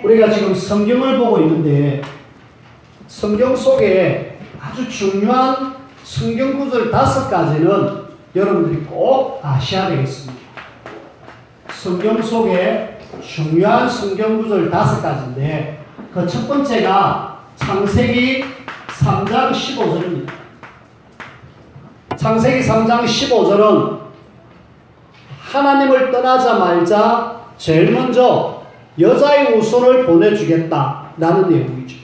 우리가 지금 성경을 보고 있는데 성경 속에 아주 중요한 성경 구절 5가지는 여러분들이 꼭 아셔야 되겠습니다. 성경 속에 중요한 성경 구절 5가지인데 그 첫 번째가 창세기 3장 15절입니다. 창세기 3장 15절은 하나님을 떠나자 말자 제일 먼저 여자의 후손을 보내주겠다 라는 내용이죠.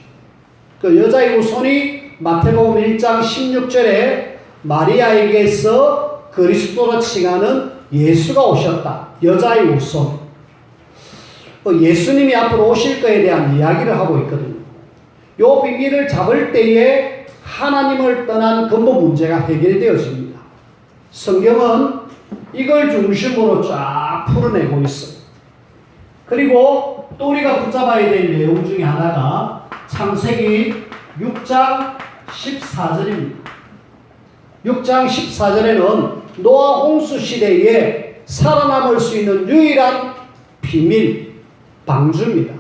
그 여자의 후손이 마태복음 1장 16절에 마리아에게서 그리스도로 칭하는 예수가 오셨다. 여자의 후손. 예수님이 앞으로 오실 것에 대한 이야기를 하고 있거든요. 이 비밀을 잡을 때에 하나님을 떠난 근본 문제가 해결되어집니다. 성경은 이걸 중심으로 쫙 풀어내고 있어요. 그리고 또 우리가 붙잡아야 될 내용 중에 하나가 창세기 6장 14절입니다. 6장 14절에는 노아 홍수 시대에 살아남을 수 있는 유일한 비밀, 방주입니다.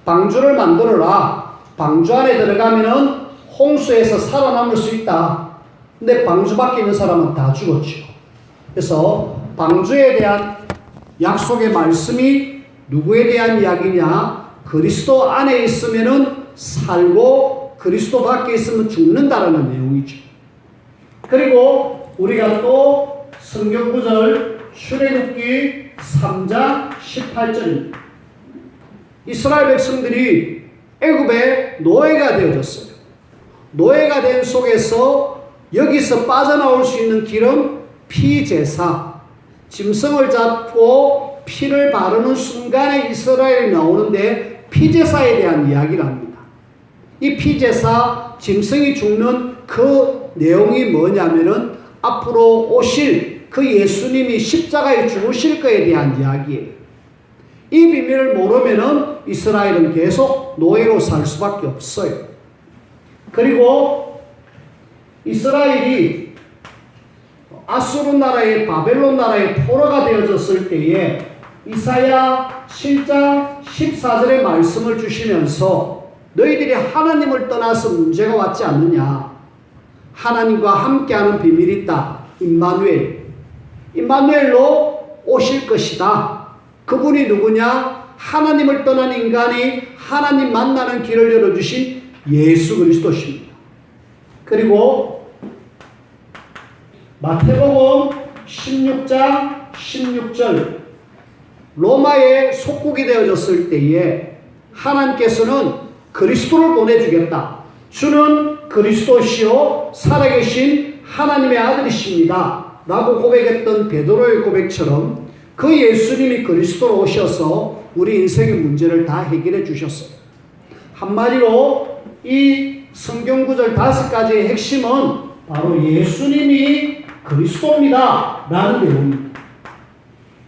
방주를 만들어라. 방주 안에 들어가면은 홍수에서 살아남을 수 있다. 근데 방주 밖에 있는 사람은 다 죽었죠. 그래서 방주에 대한 약속의 말씀이 누구에 대한 이야기냐? 그리스도 안에 있으면은 살고 그리스도 밖에 있으면 죽는다라는 내용이죠. 그리고 우리가 또 성경 구절 출애굽기 3장 18절입니다. 이스라엘 백성들이 애굽에 노예가 되어졌어요. 노예가 된 속에서 여기서 빠져나올 수 있는 길은 피제사, 짐승을 잡고 피를 바르는 순간에 이스라엘이 나오는데 피제사에 대한 이야기를 합니다. 이 피제사, 짐승이 죽는 그 내용이 뭐냐면은 앞으로 오실 그 예수님이 십자가에 죽으실 것에 대한 이야기예요. 이 비밀을 모르면은 이스라엘은 계속 노예로 살 수밖에 없어요. 그리고 이스라엘이 아수르 나라의 바벨론 나라의 포로가 되어졌을 때에 이사야 7장 14절의 말씀을 주시면서 너희들이 하나님을 떠나서 문제가 왔지 않느냐. 하나님과 함께하는 비밀이 있다. 임마누엘. 임마누엘로 오실 것이다. 그분이 누구냐? 하나님을 떠난 인간이 하나님 만나는 길을 열어주신 예수 그리스도십니다. 그리고 마태복음 16장 16절 로마의 속국이 되어졌을 때에 하나님께서는 그리스도를 보내주겠다. 주는 그리스도시요 살아계신 하나님의 아들이십니다. 라고 고백했던 베드로의 고백처럼 그 예수님이 그리스도로 오셔서 우리 인생의 문제를 다 해결해 주셨어요. 한마디로 이 성경구절 5가지의 핵심은 바로 예수님이 그리스도입니다. 라는 내용입니다.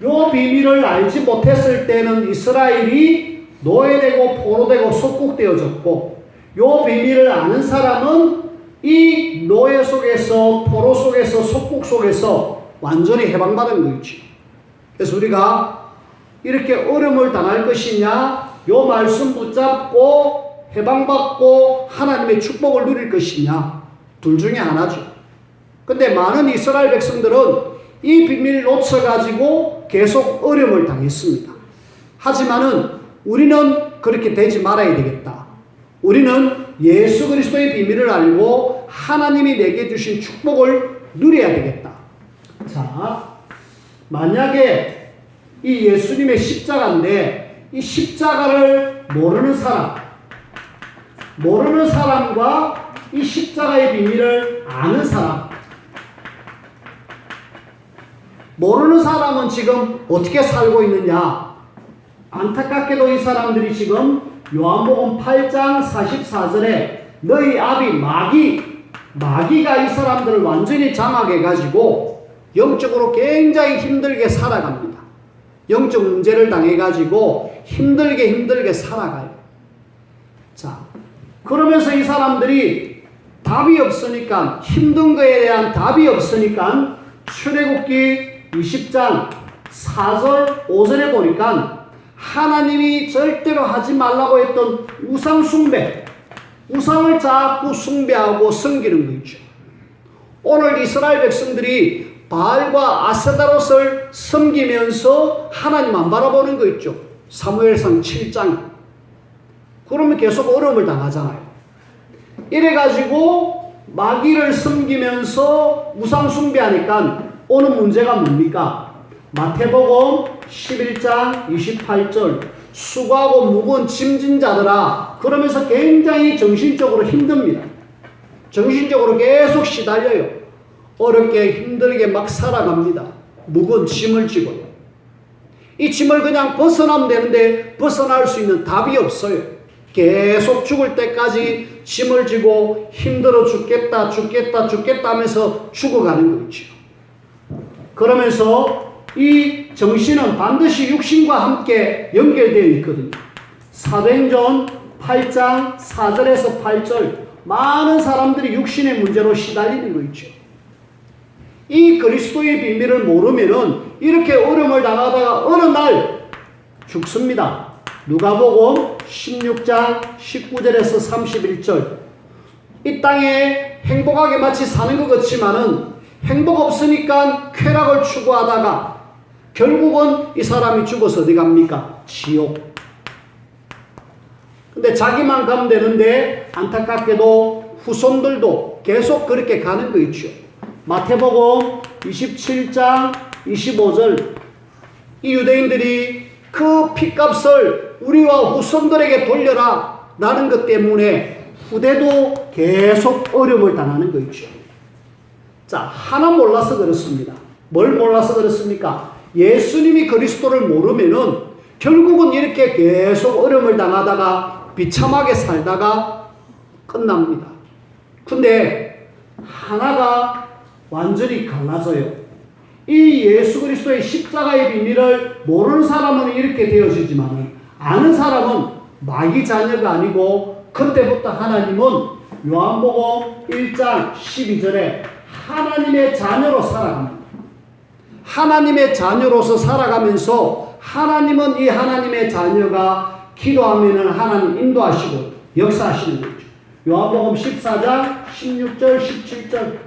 이 비밀을 알지 못했을 때는 이스라엘이 노예되고 포로되고 속국되어졌고 이 비밀을 아는 사람은 이 노예 속에서 포로 속에서 속국 속에서 완전히 해방받은 거죠. 그래서 우리가 이렇게 어려움을 당할 것이냐 이 말씀 붙잡고 해방받고 하나님의 축복을 누릴 것이냐 둘 중에 하나죠. 근데 많은 이스라엘 백성들은 이 비밀을 놓쳐가지고 계속 어려움을 당했습니다. 하지만은 우리는 그렇게 되지 말아야 되겠다. 우리는 예수 그리스도의 비밀을 알고 하나님이 내게 주신 축복을 누려야 되겠다. 자, 만약에 이 예수님의 십자가인데 이 십자가를 모르는 사람과 이 십자가의 비밀을 아는 사람, 모르는 사람은 지금 어떻게 살고 있느냐? 안타깝게도 이 사람들이 지금 요한복음 8장 44절에 너희 아비 마귀가 이 사람들을 완전히 장악해가지고 영적으로 굉장히 힘들게 살아갑니다. 영적 문제를 당해가지고 힘들게 살아가요. 자, 그러면서 이 사람들이 답이 없으니까, 힘든 거에 대한 답이 없으니까 출애굽기 20장 4절 5절에 보니까 하나님이 절대로 하지 말라고 했던 우상 숭배, 우상을 자꾸 숭배하고 섬기는 거 있죠. 오늘 이스라엘 백성들이 바알과 아세다롯을 섬기면서 하나님 안 바라보는 거 있죠. 사무엘상 7장. 그러면 계속 어려움을 당하잖아요. 이래가지고 마귀를 섬기면서 우상 숭배하니까 오는 문제가 뭡니까? 마태복음 11장 28절 수고하고 무거운 짐진 자들아, 그러면서 굉장히 정신적으로 힘듭니다. 정신적으로 계속 시달려요. 어렵게 힘들게 막 살아갑니다. 무거운 짐을 지고요. 이 짐을 그냥 벗어나면 되는데 벗어날 수 있는 답이 없어요. 계속 죽을 때까지 짐을 지고 힘들어 죽겠다 하면서 죽어가는 거 있죠. 그러면서 이 정신은 반드시 육신과 함께 연결되어 있거든요. 사도행전 8장 4절에서 8절, 많은 사람들이 육신의 문제로 시달리는 거 있죠. 이 그리스도의 비밀을 모르면은 이렇게 어려움을 당하다가 어느 날 죽습니다. 누가복음 16장 19절에서 31절. 이 땅에 행복하게 마치 사는 것 같지만은 행복 없으니까 쾌락을 추구하다가 결국은 이 사람이 죽어서 어디 갑니까? 지옥. 근데 자기만 가면 되는데 안타깝게도 후손들도 계속 그렇게 가는 거 있죠. 마태복음 27장 25절. 이 유대인들이 그 핏값을 우리와 후손들에게 돌려라 라는 것 때문에 후대도 계속 어려움을 당하는 거 있죠. 자, 하나 몰라서 그렇습니다. 뭘 몰라서 그렇습니까? 예수님이 그리스도를 모르면은 결국은 이렇게 계속 어려움을 당하다가 비참하게 살다가 끝납니다. 근데 하나가 완전히 갈라져요. 이 예수 그리스도의 십자가의 비밀을 모르는 사람은 이렇게 되어지지만 아는 사람은 마귀 자녀가 아니고 그때부터 하나님은 요한복음 1장 12절에 하나님의 자녀로 살아갑니다. 하나님의 자녀로서 살아가면서 하나님은 이 하나님의 자녀가 기도하면은 하나님 인도하시고 역사하시는 거죠. 요한복음 14장 16절 17절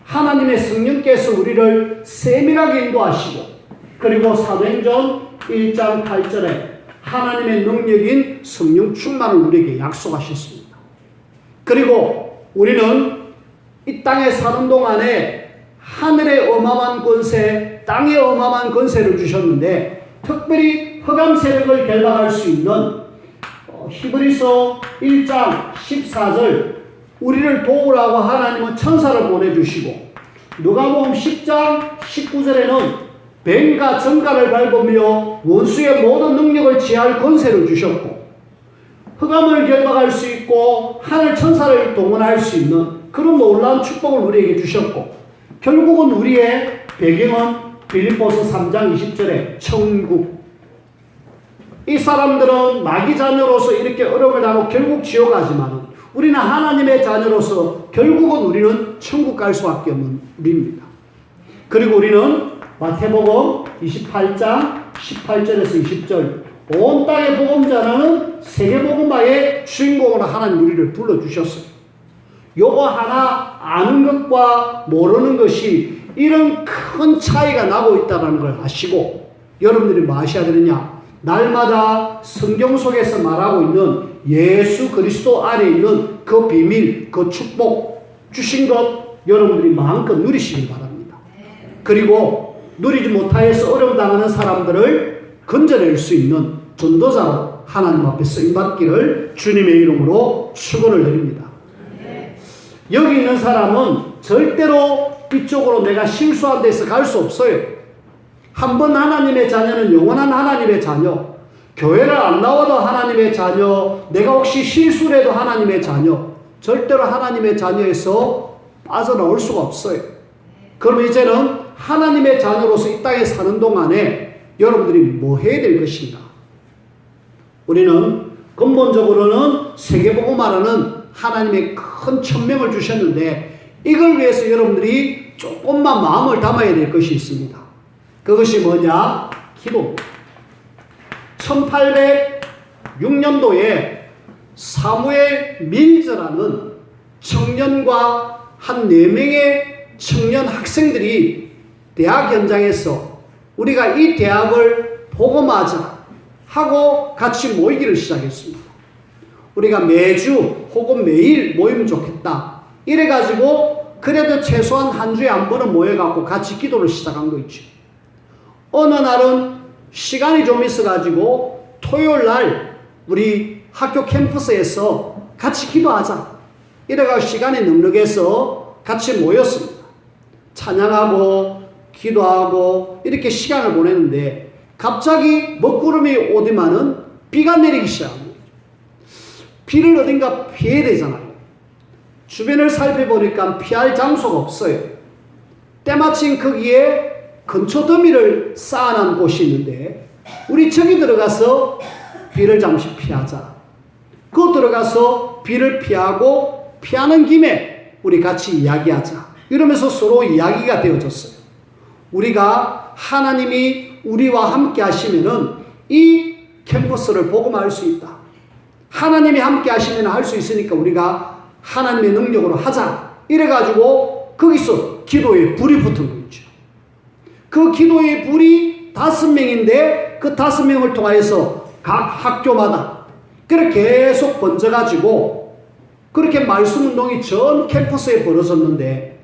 하나님의 성령께서 우리를 세밀하게 인도하시고, 그리고 사도행전 1장 8절에 하나님의 능력인 성령 충만을 우리에게 약속하셨습니다. 그리고 우리는 이 땅에 사는 동안에 하늘의 어마어마한 권세, 땅의 어마어마한 권세를 주셨는데 특별히 흑암 세력을 결박할 수 있는 히브리서 1장 14절 우리를 도우라고 하나님은 천사를 보내주시고, 누가복음 10장 19절에는 뱀과 정갈을 밟으며 원수의 모든 능력을 지할 권세를 주셨고, 흑암을 결박할 수 있고 하늘 천사를 동원할 수 있는 그런 놀라운 축복을 우리에게 주셨고, 결국은 우리의 배경은 빌립보서 3장 20절에 천국. 이 사람들은 마귀 자녀로서 이렇게 어려움을 당하고 결국 지옥 가지만 우리는 하나님의 자녀로서 결국은 우리는 천국 갈 수밖에 없는 우리입니다. 그리고 우리는 마태복음 28장 18절에서 20절 온 땅의 복음 전하는 세계복음화의 주인공으로 하나님 우리를 불러주셨어요. 요거 하나 아는 것과 모르는 것이 이런 큰 차이가 나고 있다는 걸 아시고, 여러분들이 뭐 아셔야 되느냐? 날마다 성경 속에서 말하고 있는 예수 그리스도 안에 있는 그 비밀, 그 축복 주신 것 여러분들이 마음껏 누리시길 바랍니다. 그리고 누리지 못하여서 어려움 당하는 사람들을 건져낼 수 있는 전도자로 하나님 앞에 쓰임받기를 주님의 이름으로 축원을 드립니다. 여기 있는 사람은 절대로 이쪽으로 내가 실수한 데서 갈 수 없어요. 한 번 하나님의 자녀는 영원한 하나님의 자녀, 교회를 안 나와도 하나님의 자녀, 내가 혹시 실수를 해도 하나님의 자녀, 절대로 하나님의 자녀에서 빠져나올 수가 없어요. 그럼 이제는 하나님의 자녀로서 이 땅에 사는 동안에 여러분들이 뭐 해야 될 것인가? 우리는 근본적으로는 세계복음화라는 하나님의 큰 천명을 주셨는데 이걸 위해서 여러분들이 조금만 마음을 담아야 될 것이 있습니다. 그것이 뭐냐? 기도입니다. 1806년도에 사무엘 밀즈라는 청년과 한 4명의 청년 학생들이 대학 현장에서 우리가 이 대학을 복음하자 하고 같이 모이기를 시작했습니다. 우리가 매주 혹은 매일 모이면 좋겠다. 이래가지고 그래도 최소한 한 주에 한 번은 모여갖고 같이 기도를 시작한 거 있죠. 어느 날은 시간이 좀 있어가지고 토요일 날 우리 학교 캠퍼스에서 같이 기도하자. 이래가지고 시간이 넉넉해서 같이 모였습니다. 찬양하고 기도하고 이렇게 시간을 보냈는데 갑자기 먹구름이 오더만은 비가 내리기 시작합니다. 비를 어딘가 피해야 되잖아요. 주변을 살펴보니까 피할 장소가 없어요. 때마침 거기에 근처 더미를 쌓아놓은 곳이 있는데 우리 저기 들어가서 비를 잠시 피하자. 그 들어가서 비를 피하고 피하는 김에 우리 같이 이야기하자. 이러면서 서로 이야기가 되어졌어요. 우리가 하나님이 우리와 함께 하시면은 이 캠퍼스를 복음할 수 있다. 하나님이 함께 하시면 할 수 있으니까 우리가 하나님의 능력으로 하자. 이래가지고 거기서 기도에 불이 붙은 거죠. 그 기도의 불이 5명인데 그 5명을 통하여서 각 학교마다 그렇게 계속 번져가지고 그렇게 말씀 운동이 전 캠퍼스에 벌어졌는데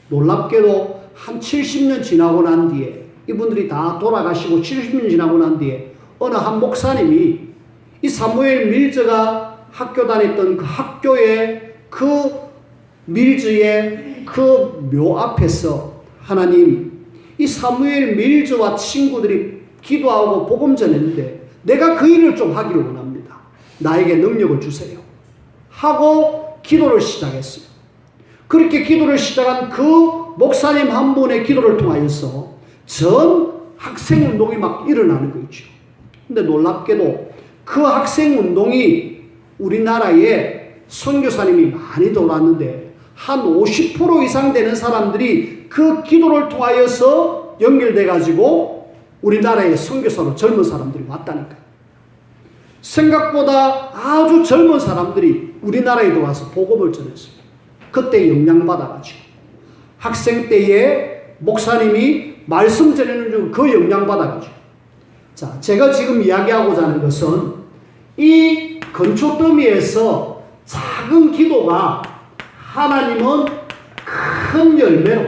놀랍게도 한 70년 지나고 난 뒤에 이분들이 다 돌아가시고 70년 지나고 난 뒤에 어느 한 목사님이 이 사무엘 밀즈가 학교 다녔던 그 학교의 그 밀즈의 그 묘 앞에서 하나님 이 사무엘 밀즈와 친구들이 기도하고 복음 전했는데 내가 그 일을 좀 하기를 원합니다. 나에게 능력을 주세요. 하고 기도를 시작했어요. 그렇게 기도를 시작한 그 목사님 한 분의 기도를 통하여서 전 학생 운동이 막 일어나는 거 있죠. 근데 놀랍게도 그 학생 운동이 우리나라에 선교사님이 많이 돌았는데 한 50% 이상 되는 사람들이 그 기도를 통하여서 연결돼 가지고 우리나라에 선교사로 젊은 사람들이 왔다니까요. 생각보다 아주 젊은 사람들이 우리나라에 들어와서 복음을 전했어요. 그때 영향받아가지고 학생 때에 목사님이 말씀 전하는 중 그 영향받아가지고 자, 제가 지금 이야기하고자 하는 것은 이 건초 더미에서 작은 기도가 하나님은 큰 열매로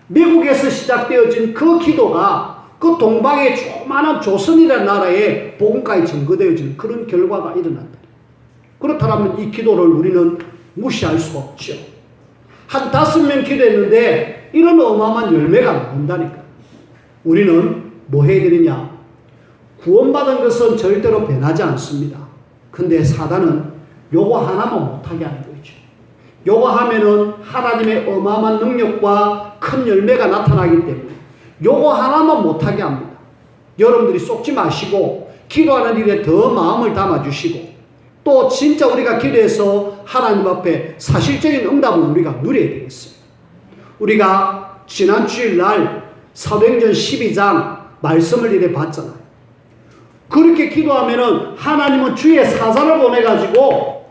미국에서 시작되어진 그 기도가 그 동방의 조그마한 조선이라는 나라에 복음까지 증거되어지는 그런 결과가 일어난다. 그렇다면 이 기도를 우리는 무시할 수가 없죠. 한 5명 기도했는데 이런 어마어마한 열매가 나온다니까. 우리는 뭐 해야 되느냐? 구원받은 것은 절대로 변하지 않습니다. 근데 사단은 요거 하나만 못하게 하는 거죠. 요거 하면은 하나님의 어마어마한 능력과 큰 열매가 나타나기 때문에 요거 하나만 못하게 합니다. 여러분들이 속지 마시고 기도하는 일에 더 마음을 담아주시고 또 진짜 우리가 기도해서 하나님 앞에 사실적인 응답을 우리가 누려야 되겠어요. 우리가 지난 주일날 사도행전 12장 말씀을 이래 봤잖아요. 그렇게 기도하면은 하나님은 주의 사자를 보내가지고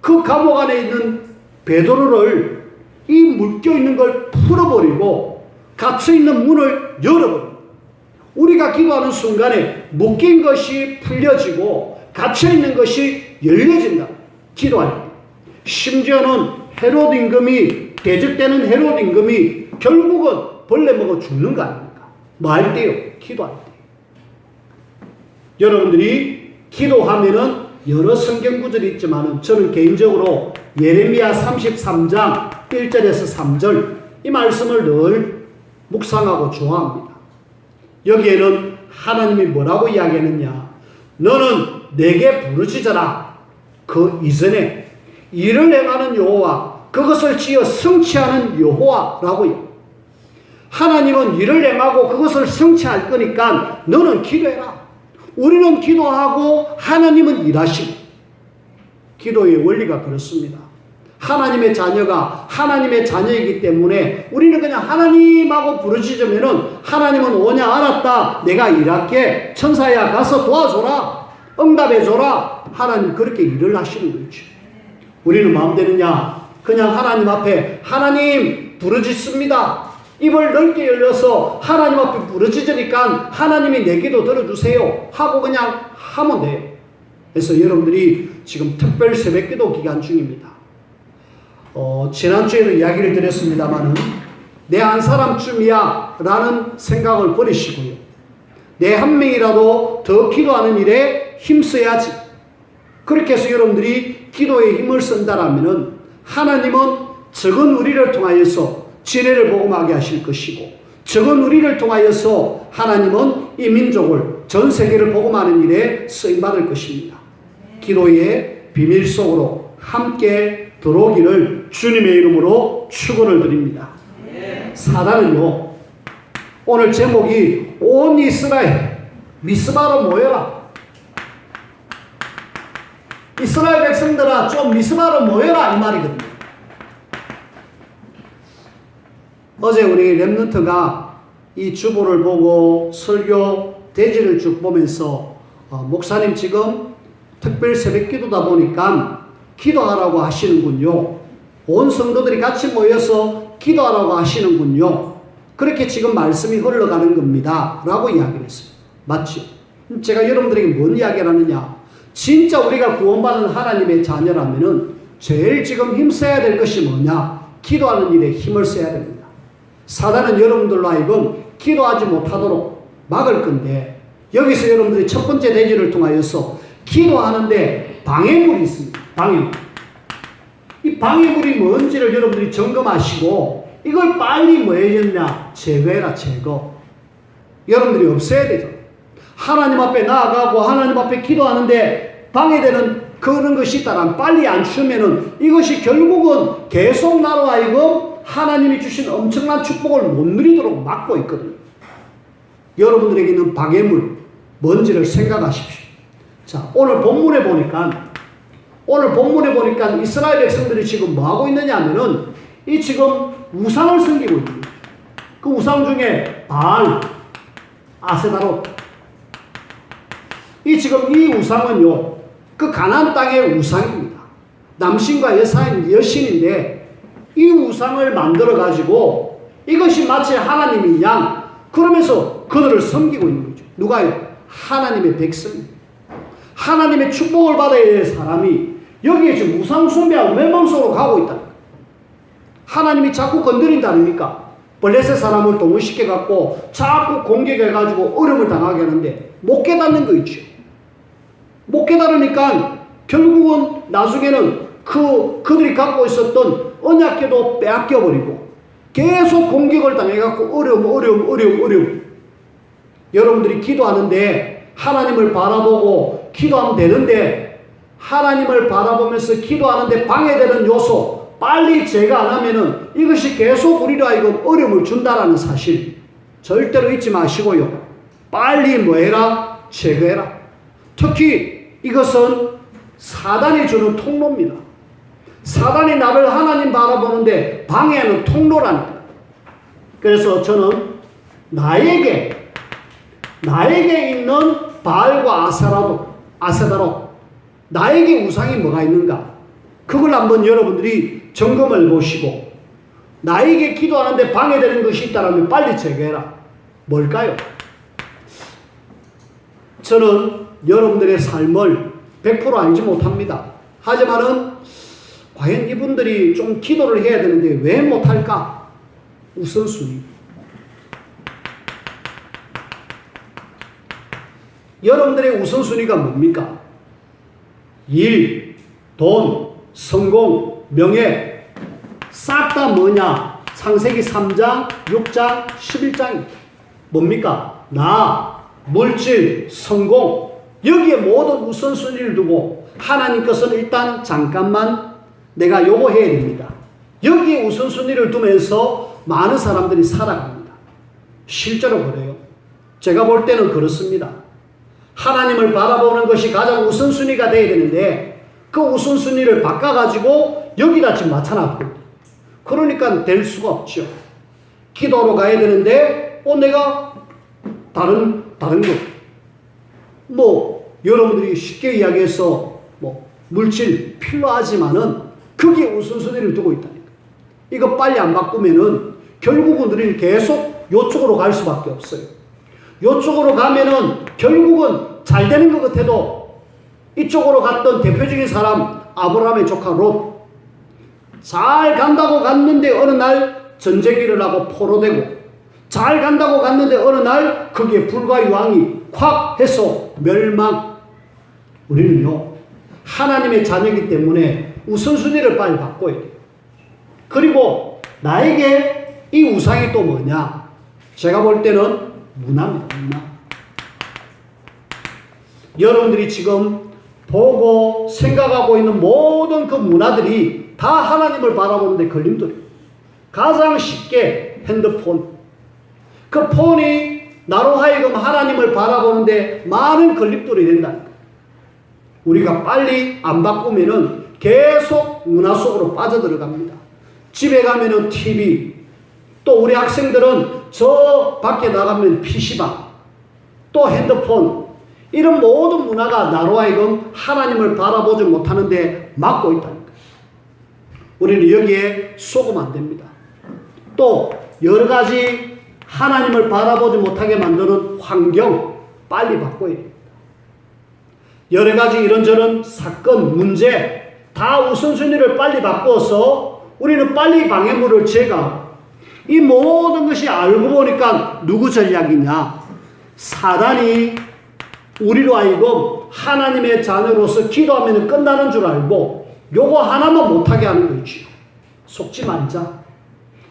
그 감옥 안에 있는 베드로를 이 묶여있는 걸 풀어버리고 갇혀있는 문을 열어버립니다. 우리가 기도하는 순간에 묶인 것이 풀려지고 갇혀있는 것이 열려진다. 기도할 때. 심지어는 헤롯 임금이 대적되는 헤롯 임금이 결국은 벌레 먹어 죽는 거 아닙니까? 뭐 할 때요? 기도할 때. 여러분들이 기도하면은 여러 성경 구절이 있지만 저는 개인적으로 예레미야 33장 1절에서 3절 이 말씀을 늘 묵상하고 좋아합니다. 여기에는 하나님이 뭐라고 이야기하느냐? 너는 내게 부르짖어라. 그 이전에 일을 행하는 여호와 그것을 지어 성취하는 여호와라고요. 하나님은 일을 행하고 그것을 성취할 거니까 너는 기도해라. 우리는 기도하고 하나님은 일하시고 기도의 원리가 그렇습니다. 하나님의 자녀가 하나님의 자녀이기 때문에 우리는 그냥 하나님하고 부르짖으면은 하나님은 오냐 알았다. 내가 일할게. 천사야 가서 도와줘라. 응답해줘라. 하나님 그렇게 일을 하시는 거죠. 우리는 마음 되느냐? 그냥 하나님 앞에 하나님 부르짖습니다. 입을 넓게 열려서 하나님 앞에 부르짖으니까 하나님이 내 기도 들어주세요 하고 그냥 하면 돼요. 그래서 여러분들이 지금 특별 새벽기도 기간 중입니다. 지난주에도 이야기를 드렸습니다마는 내 한 사람쯤이야 라는 생각을 버리시고요. 내 한 명이라도 더 기도하는 일에 힘써야지. 그렇게 해서 여러분들이 기도에 힘을 쓴다라면은 하나님은 적은 우리를 통하여서 진해를 복음하게 하실 것이고 적은 우리를 통하여서 하나님은 이 민족을 전 세계를 복음하는 일에 쓰임받을 것입니다. 기도의 비밀 속으로 함께 들어오기를 주님의 이름으로 축원을 드립니다. 사단은요, 오늘 제목이 온 이스라엘 미스바로 모여라. 이스라엘 백성들아 좀 미스바로 모여라 이 말이거든요. 어제 우리 렘넌트가 이 주보를 보고 설교 대지를 쭉 보면서 목사님 지금 특별 새벽 기도다 보니까 기도하라고 하시는군요. 온 성도들이 같이 모여서 기도하라고 하시는군요. 그렇게 지금 말씀이 흘러가는 겁니다 라고 이야기를 했어요. 맞죠? 제가 여러분들에게 뭔 이야기를 하느냐, 진짜 우리가 구원받은 하나님의 자녀라면은 제일 지금 힘써야 될 것이 뭐냐? 기도하는 일에 힘을 써야 됩니다. 사단은 여러분들로 하여금 기도하지 못하도록 막을 건데, 여기서 여러분들이 첫 번째 대지를 통하여서 기도하는데 방해물이 있습니다. 방해물. 이 방해물이 뭔지를 여러분들이 점검하시고 이걸 빨리 뭐 해야 되느냐? 제거해라. 제거. 여러분들이 없애야 되죠. 하나님 앞에 나아가고 하나님 앞에 기도하는데 방해되는 그런 것이 있다면 빨리 안 치우면은 이것이 결국은 계속 나로 하여금 하나님이 주신 엄청난 축복을 못 누리도록 막고 있거든요. 여러분들에게 있는 방해물 뭔지를 생각하십시오. 자, 오늘 본문에 보니까 이스라엘 백성들이 지금 뭐 하고 있느냐 하면은 이 지금 우상을 섬기고 있습니다. 그 우상 중에 바알, 아세다롯. 지금 이 우상은요, 그 가나안 땅의 우상입니다. 남신과 여신인데 이 우상을 만들어 가지고 이것이 마치 하나님인 양 그러면서 그들을 섬기고 있는 거죠. 누가요? 하나님의 백성입니다. 하나님의 축복을 받아야 될 사람이 여기에 지금 우상 숭배하고 멸망 속으로 가고 있다. 하나님이 자꾸 건드린다 아닙니까? 블레셋 사람을 동원시켜 갖고 자꾸 공격해 가지고 어려움을 당하게 하는데 못 깨닫는 거 있죠. 못 깨달으니까 결국은 나중에는 그들이 갖고 있었던 언약궤도 빼앗겨 버리고 계속 공격을 당해 갖고 어려움. 여러분들이 기도하는데 하나님을 바라보고 기도하면 되는데 하나님을 바라보면서 기도하는데 방해되는 요소 빨리 제거 안 하면은 이것이 계속 우리로 하여금 어려움을 준다라는 사실 절대로 잊지 마시고요. 빨리 뭐 해라? 제거해라. 특히 이것은 사단이 주는 통로입니다. 사단이 나를 하나님 바라보는데 방해하는 통로라니까. 그래서 저는 나에게 있는 바알과 아세다롯 나에게 우상이 뭐가 있는가? 그걸 한번 여러분들이 점검을 보시고 나에게 기도하는데 방해되는 것이 있다면 빨리 제거해라. 뭘까요? 저는 여러분들의 삶을 100% 알지 못합니다. 하지만은 과연 이분들이 좀 기도를 해야 되는데 왜 못할까? 우선순위. 여러분들의 우선순위가 뭡니까? 일, 돈, 성공, 명예 싹 다 뭐냐? 창세기 3장, 6장, 11장입니다. 뭡니까? 나, 물질, 성공 여기에 모든 우선순위를 두고 하나님 것은 일단 잠깐만 내가 요거 해야 됩니다. 여기에 우선순위를 두면서 많은 사람들이 살아갑니다. 실제로 그래요. 제가 볼 때는 그렇습니다. 하나님을 바라보는 것이 가장 우선순위가 되어야 되는데 그 우선순위를 바꿔가지고 여기다 지금 맞춰놨거든요. 그러니까 될 수가 없죠. 기도하러 가야 되는데 내가 다른 거 여러분들이 쉽게 이야기해서 물질 필요하지만은 그게 우선순위를 두고 있다니까. 이거 빨리 안 바꾸면은 결국은 우리는 계속 요쪽으로 갈 수밖에 없어요. 요쪽으로 가면은 결국은 잘 되는 것 같아도 이쪽으로 갔던 대표적인 사람 아브라함의 조카 롯, 잘 간다고 갔는데 어느 날 전쟁이 일어나고 포로되고, 잘 간다고 갔는데 어느 날 거기에 불과 유황이 콱 해서 멸망. 우리는요 하나님의 자녀이기 때문에 우선순위를 빨리 바꿔야 돼요. 그리고 나에게 이 우상이 또 뭐냐? 제가 볼 때는 문화입니다. 문화. 여러분들이 지금 보고 생각하고 있는 모든 그 문화들이 다 하나님을 바라보는데 걸림돌이에요. 가장 쉽게 핸드폰. 그 폰이 나로 하여금 하나님을 바라보는데 많은 걸림돌이 된다니까. 우리가 빨리 안 바꾸면은 계속 문화 속으로 빠져들어갑니다. 집에 가면은 TV, 또 우리 학생들은 저 밖에 나가면 PC방, 또 핸드폰, 이런 모든 문화가 나로 하여금 하나님을 바라보지 못하는데 막고 있다니까. 우리는 여기에 속으면 안 됩니다. 또 여러 가지 하나님을 바라보지 못하게 만드는 환경 빨리 바꿔야 됩니다. 여러 가지 이런저런 사건, 문제 다 우선순위를 빨리 바꿔서 우리는 빨리 방해물을 제거하고, 이 모든 것이 알고 보니까 누구 전략이냐? 사단이 우리로 하여금 하나님의 자녀로서 기도하면 끝나는 줄 알고 요거 하나만 못하게 하는 거죠. 속지 말자.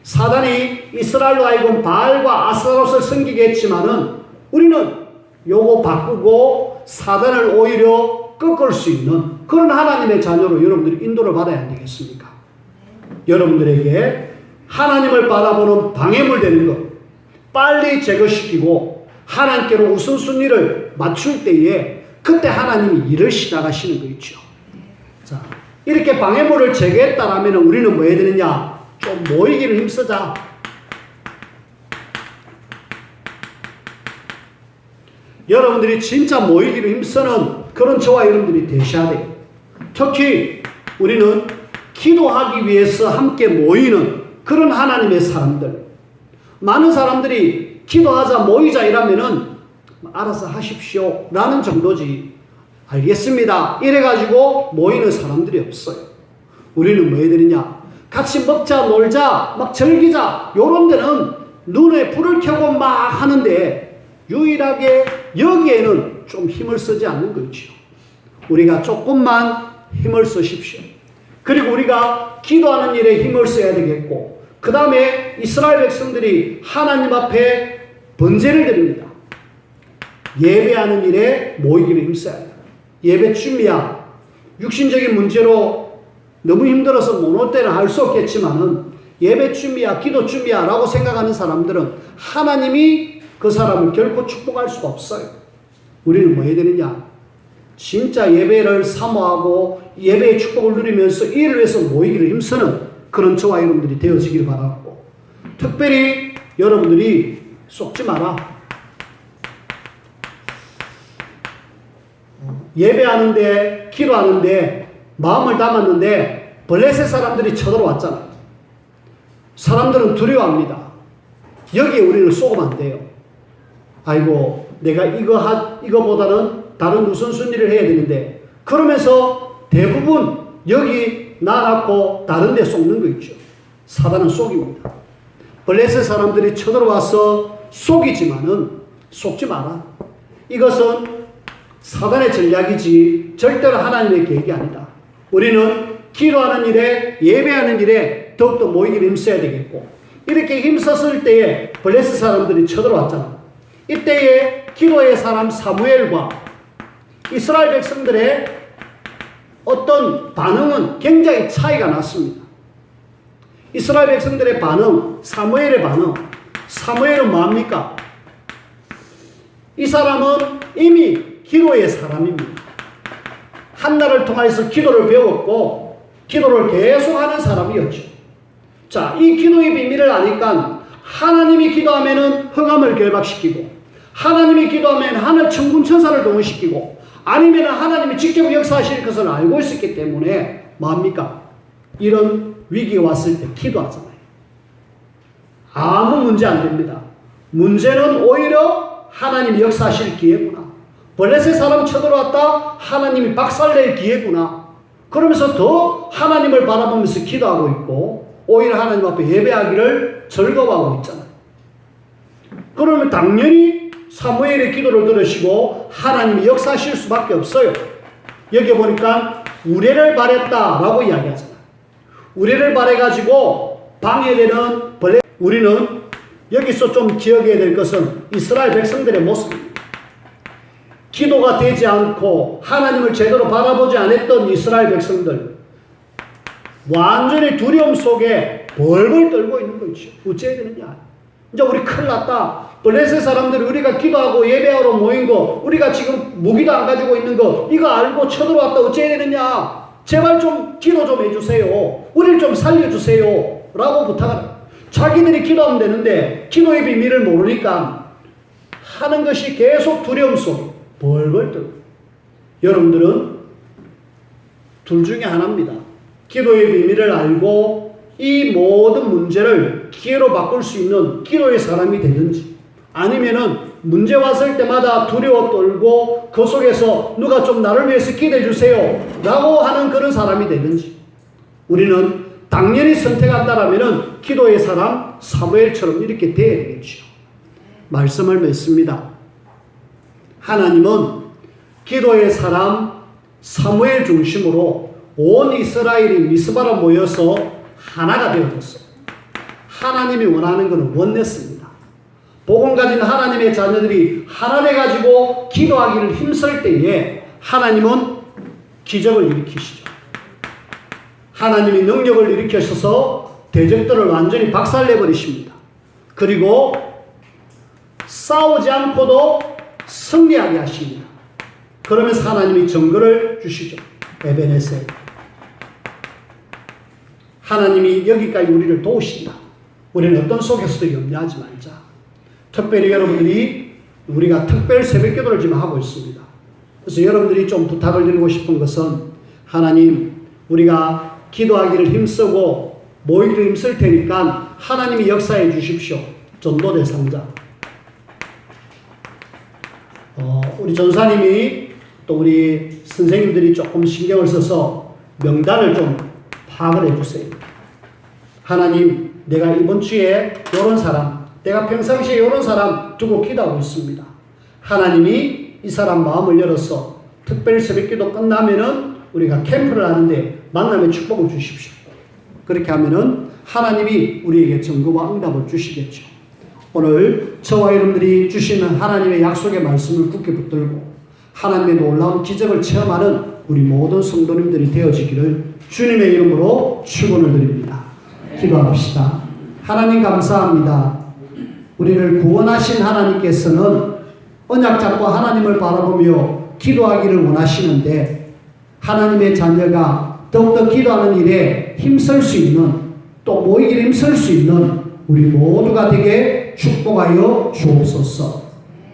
사단이 이스라엘로 하여금 바알과 아스타롯을 섬기게 했지만은 우리는 요거 바꾸고 사단을 오히려 꺾을 수 있는 그런 하나님의 자녀로 여러분들이 인도를 받아야 안 되겠습니까? 여러분들에게 하나님을 바라보는 방해물 되는 것 빨리 제거시키고 하나님께로 우선순위를 맞출 때에 그때 하나님이 일을 시작하시는 거 있죠. 자, 이렇게 방해물을 제거했다라면 우리는 뭐 해야 되느냐? 좀 모이기를 힘쓰자. 여러분들이 진짜 모이기를 힘쓰는 그런 저와 여러분들이 되셔야 돼요. 특히 우리는 기도하기 위해서 함께 모이는 그런 하나님의 사람들. 많은 사람들이 기도하자 모이자 이러면은 알아서 하십시오 라는 정도지. 알겠습니다 이래가지고 모이는 사람들이 없어요. 우리는 뭐 해야 되느냐? 같이 먹자 놀자 막 즐기자 요런 데는 눈에 불을 켜고 막 하는데 유일하게 여기에는 좀 힘을 쓰지 않는 거죠. 우리가 조금만 힘을 쓰십시오. 그리고 우리가 기도하는 일에 힘을 써야 되겠고, 그 다음에 이스라엘 백성들이 하나님 앞에 번제를 드립니다. 예배하는 일에 모이기를 힘써야 돼요. 예배 준비야. 육신적인 문제로 너무 힘들어서 못 올 때는 할 수 없겠지만은 예배 준비야, 기도 준비야 라고 생각하는 사람들은 하나님이 그 사람을 결코 축복할 수가 없어요. 우리는 뭐 해야 되느냐? 진짜 예배를 사모하고 예배의 축복을 누리면서 이를 위해서 모이기를 힘쓰는 그런 저와 여러분들이 되어지기를 바라고, 특별히 여러분들이 속지 마라. 예배하는데 기도하는데 마음을 담았는데 블레셋 사람들이 쳐들어왔잖아. 사람들은 두려워합니다. 여기에 우리는 속으면 안 돼요. 아이고 내가 이거보다는 다른 우선순위를 해야 되는데, 그러면서 대부분 여기 놔놓고 다른 데 속는 거 있죠. 사단은 속입니다. 블레셋 사람들이 쳐들어와서 속이지만은 속지 마라. 이것은 사단의 전략이지 절대로 하나님의 계획이 아니다. 우리는 기도하는 일에 예배하는 일에 더욱더 모이기를 힘써야 되겠고, 이렇게 힘썼을 때에 블레셋 사람들이 쳐들어왔잖아. 이때에 기도의 사람 사무엘과 이스라엘 백성들의 어떤 반응은 굉장히 차이가 났습니다. 이스라엘 백성들의 반응, 사무엘의 반응. 사무엘은 뭐합니까? 이 사람은 이미 기도의 사람입니다. 한나를 통해서 기도를 배웠고 기도를 계속하는 사람이었죠. 자, 이 기도의 비밀을 아니까 하나님이 기도하면은 흑암을 결박시키고, 하나님이 기도하면 하늘 천군 천사를 동원시키고, 아니면 하나님이 직접 역사하실 것을 알고 있었기 때문에 뭡니까? 이런 위기가 왔을 때 기도하잖아요. 아무 문제 안 됩니다. 문제는 오히려 하나님이 역사하실 기회구나. 블레셋 사람 쳐들어왔다. 하나님이 박살낼 기회구나. 그러면서 더 하나님을 바라보면서 기도하고 있고, 오히려 하나님 앞에 예배하기를 즐거워하고 있잖아요. 그러면 당연히 사무엘의 기도를 들으시고 하나님이 역사하실 수밖에 없어요. 여기 보니까 우레를 바랬다라고 이야기하잖아요. 우레를 바래가지고 방해되는 우리는 여기서 좀 기억해야 될 것은 이스라엘 백성들의 모습입니다. 기도가 되지 않고 하나님을 제대로 바라보지 않았던 이스라엘 백성들, 완전히 두려움 속에 벌벌 떨고 있는 거죠. 어째야 되느냐. 이제 우리 큰일 났다. 블레셋 사람들이 우리가 기도하고 예배하러 모인 거, 우리가 지금 무기도 안 가지고 있는 거, 이거 알고 쳐들어왔다. 어째야 되느냐. 제발 좀 기도 좀 해주세요. 우리를 좀 살려주세요. 라고 부탁을. 자기들이 기도하면 되는데 기도의 비밀을 모르니까 하는 것이 계속 두려움 속에 벌벌 떨고. 여러분들은 둘 중에 하나입니다. 기도의 비밀을 알고 이 모든 문제를 기회로 바꿀 수 있는 기도의 사람이 되든지, 아니면은 문제 왔을 때마다 두려워 떨고 그 속에서 누가 좀 나를 위해서 기도해 주세요 라고 하는 그런 사람이 되든지, 우리는 당연히 선택한다라면은 기도의 사람 사무엘처럼 이렇게 돼야 되겠죠. 말씀을 맺습니다. 하나님은 기도의 사람 사무엘 중심으로 온 이스라엘이 미스바로 모여서 하나가 되어졌어요. 하나님이 원하는 것은 원냈습니다. 복음 가진 하나님의 자녀들이 하나 돼가지고 기도하기를 힘쓸 때에 하나님은 기적을 일으키시죠. 하나님이 능력을 일으키셔서 대적들을 완전히 박살내버리십니다. 그리고 싸우지 않고도 승리하게 하십니다. 그러면서 하나님이 증거를 주시죠. 에베네셀. 하나님이 여기까지 우리를 도우신다. 우리는 어떤 속에서도 염려하지 말자. 특별히 여러분들이 우리가 특별 새벽기도를 지금 하고 있습니다. 그래서 여러분들이 좀 부탁을 드리고 싶은 것은, 하나님, 우리가 기도하기를 힘쓰고 모이기를 힘쓸 테니까 하나님이 역사해 주십시오. 전도 대상자. 우리 전사님이 또 우리 선생님들이 조금 신경을 써서 명단을 좀 파악을 해주세요. 하나님, 내가 이번 주에 이런 사람, 내가 평상시에 이런 사람 두고 기도하고 있습니다. 하나님이 이 사람 마음을 열어서 특별 새벽기도 끝나면은 우리가 캠프를 하는데 만남의 축복을 주십시오. 그렇게 하면은 하나님이 우리에게 증거와 응답을 주시겠죠. 오늘 저와 여러분들이 주시는 하나님의 약속의 말씀을 굳게 붙들고 하나님의 놀라운 기적을 체험하는 우리 모든 성도님들이 되어지기를 주님의 이름으로 축원을 드립니다. 기도합시다. 하나님 감사합니다. 우리를 구원하신 하나님께서는 언약 잡고 하나님을 바라보며 기도하기를 원하시는데, 하나님의 자녀가 더욱더 기도하는 일에 힘쓸 수 있는, 또 모이기를 힘쓸 수 있는 우리 모두가 되게 축복하여 주옵소서.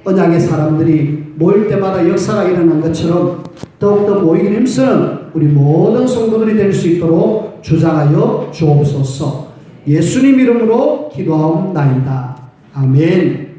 언약의 사람들이 모일 때마다 역사가 일어난 것처럼 더욱더 모이기를 힘쓰는 우리 모든 성도들이 될 수 있도록 주장하여 주옵소서. 예수님 이름으로 기도하옵나이다. 아멘.